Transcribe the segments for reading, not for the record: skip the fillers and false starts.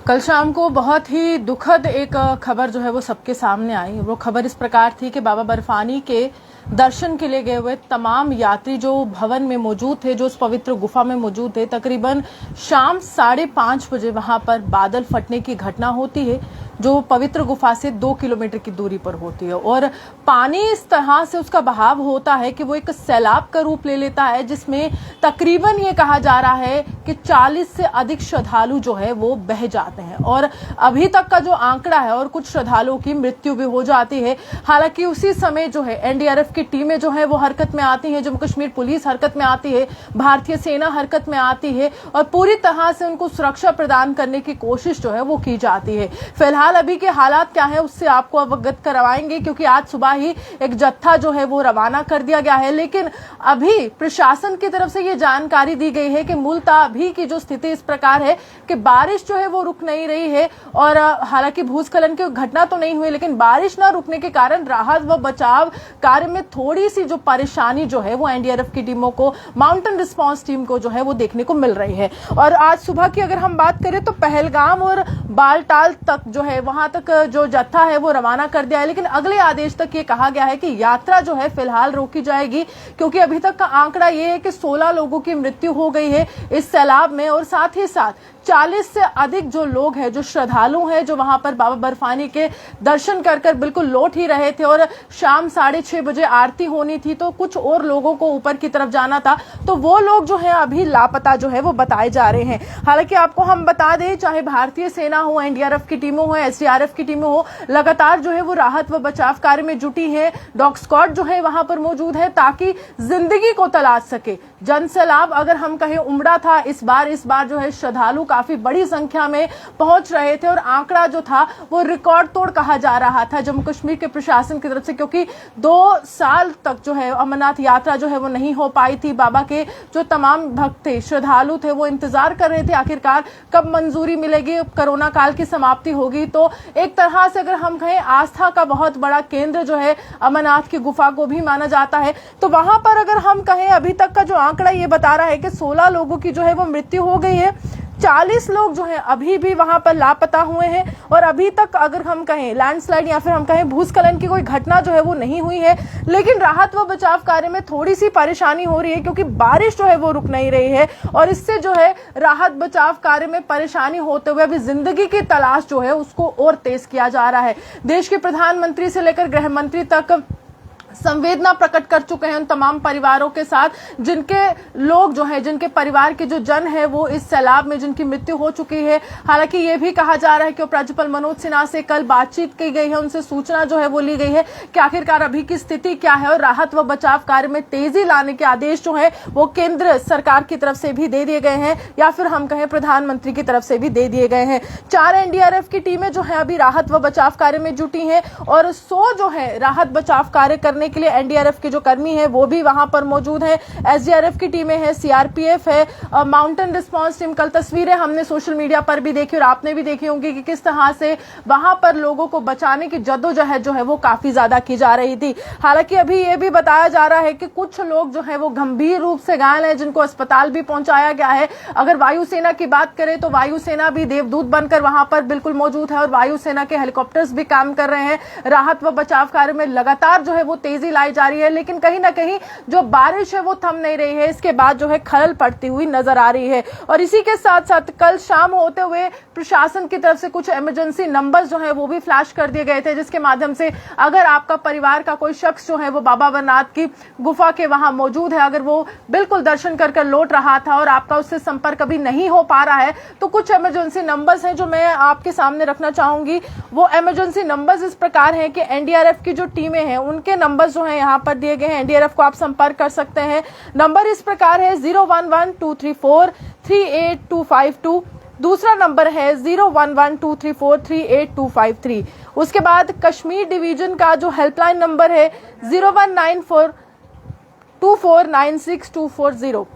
कल शाम को बहुत ही दुखद एक खबर जो है वो सबके सामने आई। वो खबर इस प्रकार थी कि बाबा बर्फानी के दर्शन के लिए गए हुए तमाम यात्री जो भवन में मौजूद थे, जो उस पवित्र गुफा में मौजूद थे, तकरीबन शाम 5:30 बजे वहां पर बादल फटने की घटना होती है, जो पवित्र गुफा से 2 किलोमीटर की दूरी पर होती है। और पानी इस तरह से उसका बहाव होता है कि वो एक सैलाब का रूप ले लेता है, जिसमें तकरीबन ये कहा जा रहा है कि 40 से अधिक श्रद्धालु जो है वो बह जाते हैं। और अभी तक का जो आंकड़ा है, और कुछ श्रद्धालुओं की मृत्यु भी हो जाती है। हालांकि उसी समय जो है एनडीआरएफ की टीमें जो है वो हरकत में आती हैं, जम्मू कश्मीर पुलिस हरकत में आती है, भारतीय सेना हरकत में आती है और पूरी तरह से उनको सुरक्षा प्रदान करने की कोशिश जो है वो की जाती है। फिलहाल अभी के हालात क्या है उससे आपको अवगत करवाएंगे, क्योंकि आज सुबह ही एक जत्था जो है वो रवाना कर दिया गया है। लेकिन अभी प्रशासन की तरफ से ये जानकारी दी गई है कि मूलतः अभी की जो स्थिति इस प्रकार है कि बारिश जो है वो रुक नहीं रही है। और हालांकि भूस्खलन की घटना तो नहीं हुई, लेकिन बारिश न रुकने के कारण राहत व बचाव कार्य में थोड़ी सी जो परेशानी जो है वो एनडीआरएफ की टीमों को, माउंटेन रिस्पांस टीम को जो है वो देखने को मिल रही है। और आज सुबह की अगर हम बात करें तो पहलगाम और बालटाल तक जो है वहां तक जो जत्था है वो रवाना कर दिया है। लेकिन अगले आदेश तक ये कहा गया है कि यात्रा जो है फिलहाल रोकी जाएगी, क्योंकि अभी तक का आंकड़ा ये है कि 16 लोगों की मृत्यु हो गई है इस सैलाब में। और साथ ही साथ 40 से अधिक जो लोग हैं, जो श्रद्धालु हैं, जो वहां पर बाबा बर्फानी के दर्शन कर बिल्कुल लौट ही रहे थे। और शाम 6:30 बजे आरती होनी थी, तो कुछ और लोगों को ऊपर की तरफ जाना था, तो वो लोग जो है अभी लापता जो है वो बताए जा रहे हैं। हालांकि आपको हम बता दें, चाहे भारतीय सेना हो, एनडीआरएफ की टीमों हो, एसडीआरएफ की टीमों हो, लगातार जो है वो राहत व बचाव कार्य में जुटी है। डॉग स्क्वाड जो है वहां पर मौजूद है ताकि जिंदगी को तलाश सके। जन सैलाब अगर हम कहें उमड़ा था इस बार जो है श्रद्धालु काफी बड़ी संख्या में पहुंच रहे थे और आंकड़ा जो था वो रिकॉर्ड तोड़ कहा जा रहा था जम्मू कश्मीर के प्रशासन की तरफ से, क्योंकि 2 साल तक जो है अमरनाथ यात्रा जो है वो नहीं हो पाई थी। बाबा के जो तमाम भक्त थे, श्रद्धालु थे, वो इंतजार कर रहे थे आखिरकार कब मंजूरी मिलेगी, कोरोना काल की समाप्ति होगी। तो एक तरह से अगर हम कहें आस्था का बहुत बड़ा केंद्र जो है अमरनाथ की गुफा को भी माना जाता है। तो वहां पर अगर हम कहें अभी तक का जो आंकड़ा ये बता रहा है कि 16 लोगों की जो है वो मृत्यु हो गई है, 40 लोग जो हैं अभी भी वहां पर लापता हुए हैं। और अभी तक अगर हम कहें लैंडस्लाइड या फिर हम कहें भूस्खलन की कोई घटना जो है वो नहीं हुई है। लेकिन राहत व बचाव कार्य में थोड़ी सी परेशानी हो रही है, क्योंकि बारिश जो है वो रुक नहीं रही है और इससे जो है राहत बचाव कार्य में परेशानी होते हुए अभी जिंदगी की तलाश जो है उसको और तेज किया जा रहा है। देश के प्रधानमंत्री से लेकर गृह मंत्री तक संवेदना प्रकट कर चुके हैं उन तमाम परिवारों के साथ, जिनके लोग जो है, जिनके परिवार के जो जन है वो इस सैलाब में जिनकी मृत्यु हो चुकी है। हालांकि ये भी कहा जा रहा है कि उपराज्यपाल मनोज सिन्हा से कल बातचीत की गई है, उनसे सूचना जो है वो ली गई है कि आखिरकार अभी की स्थिति क्या है और राहत व बचाव कार्य में तेजी लाने के आदेश जो है वो केंद्र सरकार की तरफ से भी दे दिए गए हैं या फिर हम कहें प्रधानमंत्री की तरफ से भी दे दिए गए हैं। 4 एनडीआरएफ की टीमें जो है अभी राहत व बचाव कार्य में जुटी हैं और 100 जो है राहत बचाव कार्य करने के लिए एनडीआरएफ के जो कर्मी हैं वो भी वहां पर मौजूद हैं। एसडीआरएफ की टीमें हैं, सीआरपीएफ है, माउंटेन रिस्पांस टीम। कल तस्वीरें हमने सोशल मीडिया पर भी देखी और आपने भी देखी होंगी कि किस तरह से वहां पर लोगों को बचाने की जद्दोजहद जो है वो काफी ज्यादा की जा रही थी। हालांकि अभी ये भी बताया जा रहा है कि कुछ लोग जो है वो गंभीर रूप से घायल हैं, जिनको अस्पताल भी पहुंचाया गया है। अगर वायुसेना की बात करें तो वायुसेना भी देवदूत बनकर वहां पर बिल्कुल मौजूद है और वायुसेना के हेलीकॉप्टर्स भी काम कर रहे हैं। राहत व बचाव कार्य में लगातार जो है वो तेजी लाई जा रही है, लेकिन कहीं ना कहीं जो बारिश है वो थम नहीं रही है। इसके बाद जो है खलल पड़ती हुई नजर आ रही है। और इसी के साथ साथ कल शाम होते हुए प्रशासन की तरफ से कुछ इमरजेंसी नंबर्स जो है वो भी फ्लैश कर दिए गए थे, जिसके माध्यम से अगर आपका परिवार का कोई शख्स जो है वो बाबा अमरनाथ की गुफा के वहां मौजूद है, अगर वो बिल्कुल दर्शन कर लौट रहा था और आपका उससे संपर्क अभी नहीं हो पा रहा है, तो कुछ इमरजेंसी नंबर्स हैं जो मैं आपके सामने रखना चाहूंगी। वो इमरजेंसी नंबर्स इस प्रकार हैं कि एनडीआरएफ की जो टीमें हैं उनके नंबर्स जो है यहाँ पर दिए गए हैं। एनडीआरएफ को आप संपर्क कर सकते हैं। नंबर इस प्रकार है 011-234-38252। दूसरा नंबर है 011-234-38253। उसके बाद कश्मीर डिवीजन का जो हेल्पलाइन नंबर है 0194-2496-240।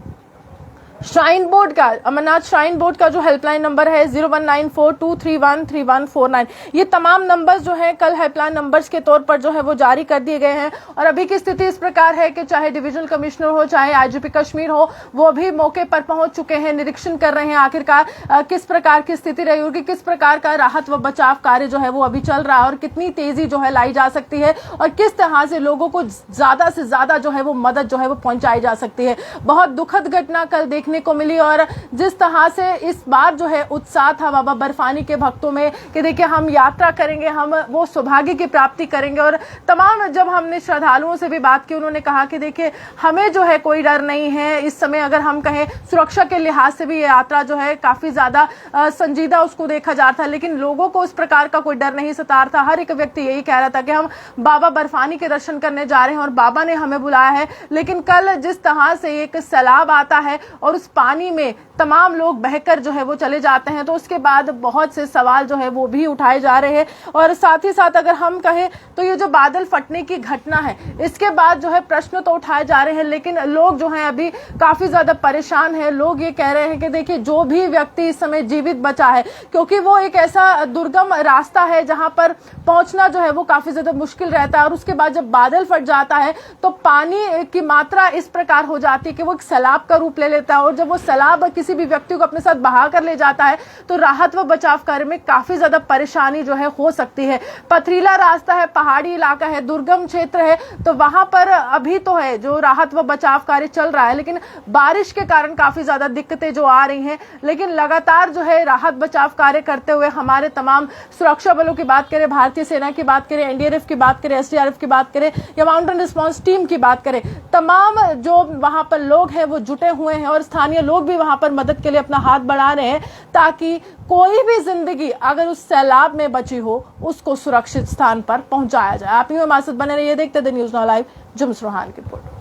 श्राइन बोर्ड का, अमरनाथ श्राइन बोर्ड का जो हेल्पलाइन नंबर है 019423133149, ये तमाम नंबर्स जो है कल हेल्पलाइन नंबर्स के तौर पर जो है वो जारी कर दिए गए हैं। और अभी की स्थिति इस प्रकार है कि चाहे डिविजनल कमिश्नर हो, चाहे आईजीपी कश्मीर हो, वो भी मौके पर पहुंच चुके हैं, निरीक्षण कर रहे हैं आखिरकार किस प्रकार की स्थिति रही होगी, किस प्रकार का राहत व बचाव कार्य जो है वो अभी चल रहा है और कितनी तेजी जो है लाई जा सकती है और किस तरह से लोगों को ज्यादा से ज्यादा जो है वो मदद जो है वो पहुंचाई जा सकती है। बहुत दुखद घटना कल देखने को मिली और जिस तरह से इस बार जो है उत्साह था बाबा बर्फानी के भक्तों में कि देखिए हम यात्रा करेंगे, हम वो सौभाग्य की प्राप्ति करेंगे। और तमाम जब हमने श्रद्धालुओं से भी बात की, उन्होंने कहा कि देखिए हमें जो है कोई डर नहीं है इस समय। अगर हम कहें सुरक्षा के लिहाज से भी ये यात्रा जो है काफी ज्यादा संजीदा उसको देखा जा रहा था, लेकिन लोगों को उस प्रकार का कोई डर नहीं सता रहा था। हर एक व्यक्ति यही कह रहा था कि हम बाबा बर्फानी के दर्शन करने जा रहे हैं और बाबा ने हमें बुलाया है। लेकिन कल जिस तरह से एक सैलाब आता है और उस पानी में तमाम लोग बहकर जो है वो चले जाते हैं, तो उसके बाद बहुत से सवाल जो है वो भी उठाए जा रहे हैं। और साथ ही साथ अगर हम कहें तो ये जो बादल फटने की घटना है, इसके बाद जो है प्रश्न तो उठाए जा रहे हैं, लेकिन लोग जो हैं अभी काफी ज्यादा परेशान हैं। लोग ये कह रहे हैं कि देखिए जो भी व्यक्ति इस समय जीवित बचा है, क्योंकि वो एक ऐसा दुर्गम रास्ता है जहां पर पहुंचना जो है वो काफी ज्यादा मुश्किल रहता है। और उसके बाद जब बादल फट जाता है तो पानी की मात्रा इस प्रकार हो जाती है कि वो एक सैलाब का रूप ले लेता है और जब वो सैलाब किसी भी व्यक्ति को अपने साथ बहा कर ले जाता है तो राहत व बचाव कार्य में काफी ज्यादा परेशानी जो है हो सकती है। पथरीला रास्ता है, पहाड़ी इलाका है, दुर्गम क्षेत्र है, तो वहां पर अभी तो है जो राहत व बचाव कार्य चल रहा है, लेकिन बारिश के कारण काफी ज्यादा दिक्कतें जो आ रही हैं। लेकिन लगातार जो है राहत बचाव कार्य करते हुए हमारे तमाम सुरक्षा बलों की बात करें, भारतीय सेना की बात करें, एनडीआरएफ की बात करें, एसडीआरएफ की बात करें या माउंटेन रिस्पांस टीम की बात करें, तमाम जो वहां पर लोग हैं वो जुटे हुए हैं और स्थानीय लोग भी वहां पर मदद के लिए अपना हाथ बढ़ा रहे हैं ताकि कोई भी जिंदगी अगर उस सैलाब में बची हो उसको सुरक्षित स्थान पर पहुंचाया जाए। आप ही हमारे साथ बने रहिए, देखते द न्यूज़ नाउ लाइव। जुम्स रोहान की रिपोर्ट।